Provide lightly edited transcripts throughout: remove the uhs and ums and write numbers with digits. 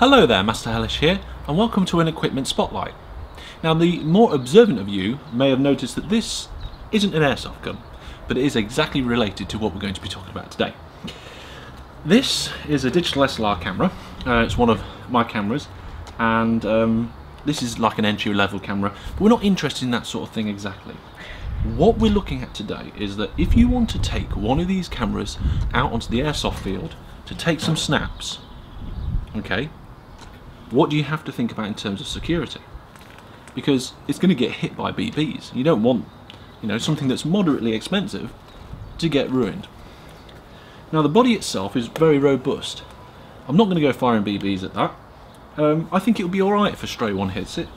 Hello there, Master Hellish here, and welcome to an equipment spotlight. Now, the more observant of you may have noticed that this isn't an airsoft gun, but it is exactly related to what we're going to be talking about today. This is a digital SLR camera. It's one of my cameras, and this is like an entry-level camera, but we're not interested in that sort of thing exactly. What we're looking at today is that if you want to take one of these cameras out onto the airsoft field to take some snaps, okay, what do you have to think about in terms of security? Because it's going to get hit by BBs. You don't want, something that's moderately expensive to get ruined. Now, the body itself is very robust. I'm not going to go firing BBs at that. I think it'll be alright if a stray one hits it.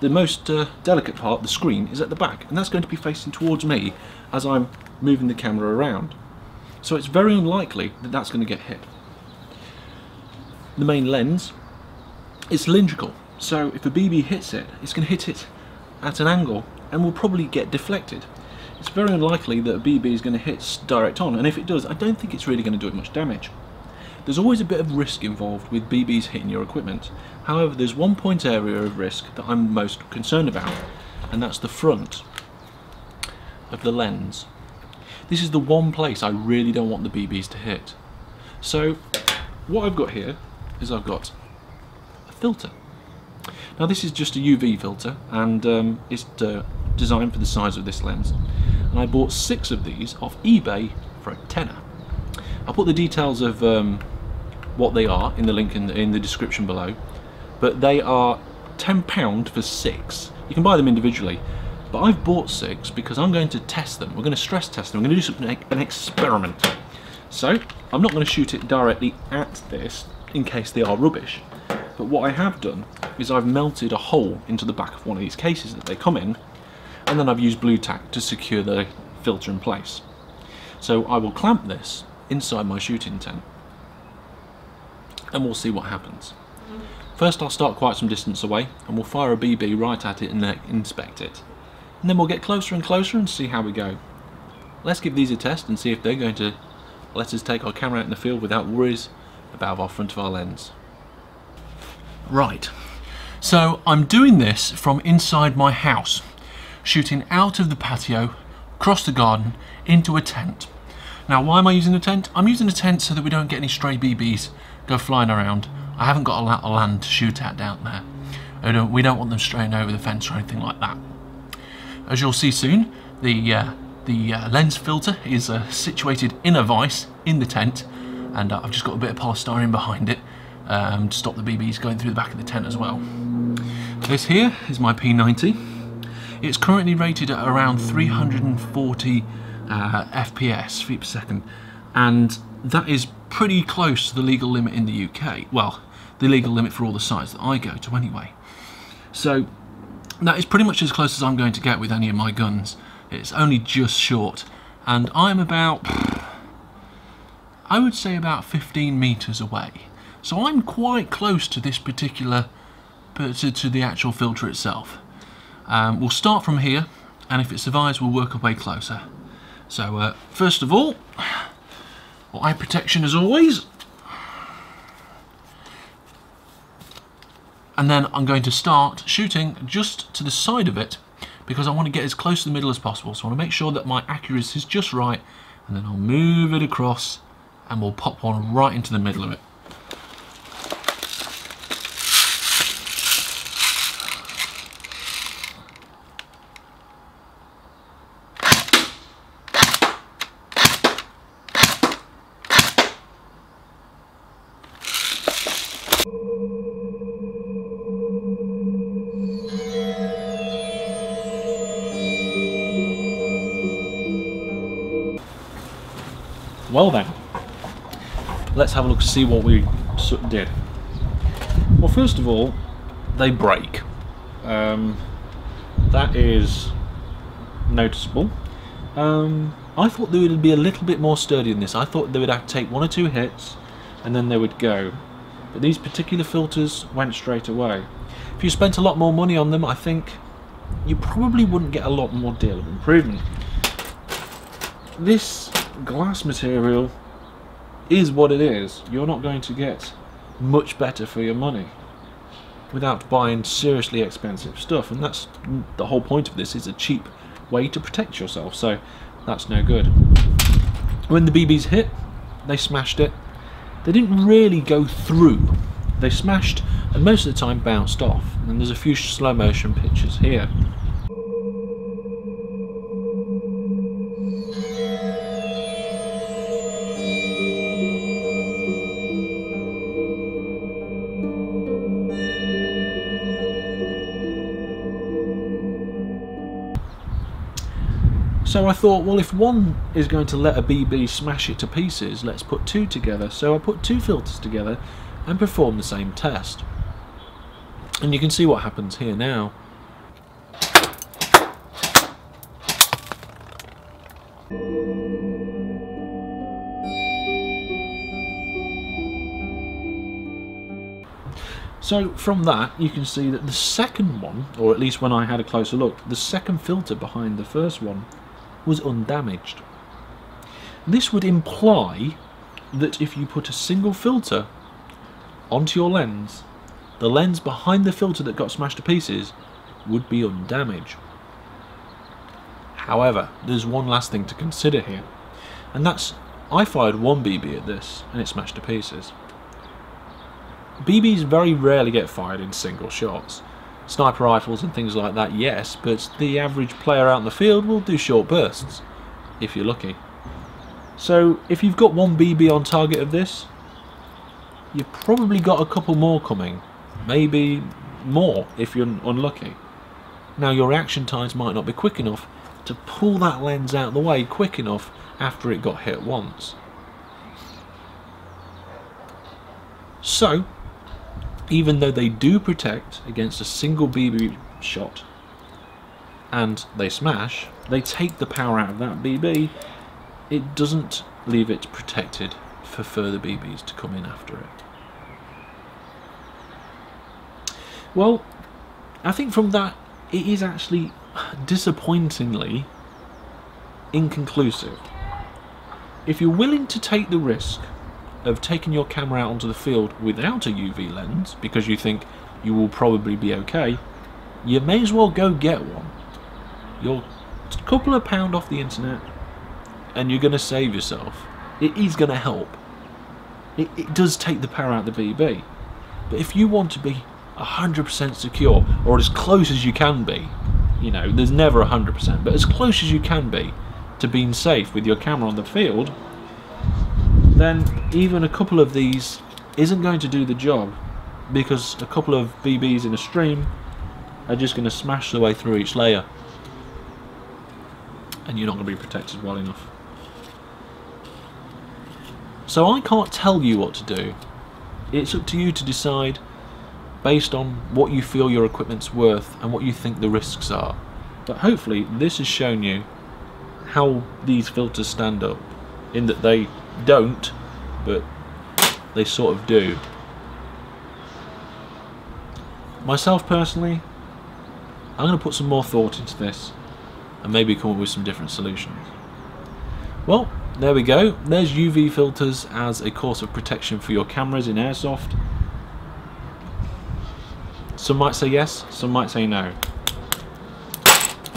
The most delicate part, the screen, is at the back, and that's going to be facing towards me as I'm moving the camera around. So it's very unlikely that that's going to get hit. The main lens, it's cylindrical, so if a BB hits it, it's going to hit it at an angle and will probably get deflected. It's very unlikely that a BB is going to hit direct on, and if it does, I don't think it's really going to do it much damage. There's always a bit of risk involved with BBs hitting your equipment. However, there's one point area of risk that I'm most concerned about, and that's the front of the lens. This is the one place I really don't want the BBs to hit. So what I've got here is I've got a filter. Now, this is just a UV filter, and it's designed for the size of this lens, and I bought 6 of these off eBay for a tenner. I'll put the details of what they are in the link in the description below, but they are £10 for 6. You can buy them individually, but I've bought 6 because I'm going to test them. We're going to stress test them. We're going to do an experiment. So I'm not going to shoot it directly at this in case they are rubbish, but what I have done is I've melted a hole into the back of one of these cases that they come in, and then I've used blue tack to secure the filter in place. So I will clamp this inside my shooting tent, and we'll see what happens. First, I'll start quite some distance away, and we'll fire a BB right at it and then inspect it. And then we'll get closer and closer and see how we go. Let's give these a test and see if they're going to let us take our camera out in the field without worries about our front of our lens. Right, so I'm doing this from inside my house, shooting out of the patio, across the garden, into a tent. Now, why am I using a tent? I'm using a tent so that we don't get any stray BBs go flying around. I haven't got a lot of land to shoot at down there. We don't want them straying over the fence or anything like that. As you'll see soon, the lens filter is situated in a vise in the tent, and I've just got a bit of polystyrene behind it to stop the BBs going through the back of the tent as well. This here is my P90. It's currently rated at around 340 FPS, feet per second, and that is pretty close to the legal limit in the UK. Well, the legal limit for all the sites that I go to anyway. So that is pretty much as close as I'm going to get with any of my guns. It's only just short, and I'm about, I would say about 15 meters away. So I'm quite close to this particular, to the actual filter itself. We'll start from here, and if it survives, we'll work our way closer. So first of all, eye protection as always, and then I'm going to start shooting just to the side of it because I want to get as close to the middle as possible. So I want to make sure that my accuracy is just right, and then I'll move it across and we'll pop one right into the middle of it. Well then, let's have a look to see what we did. Well, first of all, they break. That is noticeable. I thought they would be a little bit more sturdy than this. I thought they would have to take 1 or 2 hits and then they would go. But these particular filters went straight away. If you spent a lot more money on them, I think you probably wouldn't get a lot more deal of improvement. This glass material is what it is. You're not going to get much better for your money without buying seriously expensive stuff. And that's the whole point of this, is a cheap way to protect yourself, so that's no good. When the BBs hit, they smashed it. They didn't really go through. They smashed and most of the time bounced off, and there's a few slow motion pictures here. So I thought, well, if one is going to let a BB smash it to pieces, let's put two together. So I put two filters together and performed the same test. And you can see what happens here now. So from that you can see that the second one, or at least when I had a closer look, the second filter behind the first one was undamaged. This would imply that if you put a single filter onto your lens, the lens behind the filter that got smashed to pieces would be undamaged. However, there's one last thing to consider here, and that's I fired one BB at this and it smashed to pieces. BBs very rarely get fired in single shots. Sniper rifles and things like that, yes, but the average player out in the field will do short bursts, if you're lucky. So if you've got one BB on target of this, you've probably got a couple more coming, maybe more if you're unlucky. Now your reaction times might not be quick enough to pull that lens out of the way quick enough after it got hit once. So, even though they do protect against a single BB shot and they smash, they take the power out of that BB, it doesn't leave it protected for further BBs to come in after it. Well, I think from that it is actually disappointingly inconclusive. If you're willing to take the risk of taking your camera out onto the field without a UV lens because you think you will probably be okay, you may as well go get one. You're a couple of pounds off the internet and you're going to save yourself. It is going to help. It does take the power out of the BB, but if you want to be 100% secure, or as close as you can be, you know, there's never 100%, but as close as you can be to being safe with your camera on the field, then even a couple of these isn't going to do the job, because a couple of BBs in a stream are just going to smash their way through each layer and you're not going to be protected well enough. So I can't tell you what to do. It's up to you to decide based on what you feel your equipment's worth and what you think the risks are. But hopefully this has shown you how these filters stand up, in that they don't, but they sort of do. Myself personally, I'm going to put some more thought into this and maybe come up with some different solutions. Well, there we go. There's UV filters as a course of protection for your cameras in Airsoft. Some might say yes, some might say no.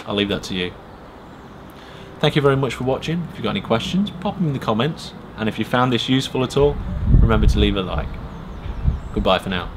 I'll leave that to you. Thank you very much for watching. If you've got any questions, pop them in the comments. And if you found this useful at all, remember to leave a like. Goodbye for now.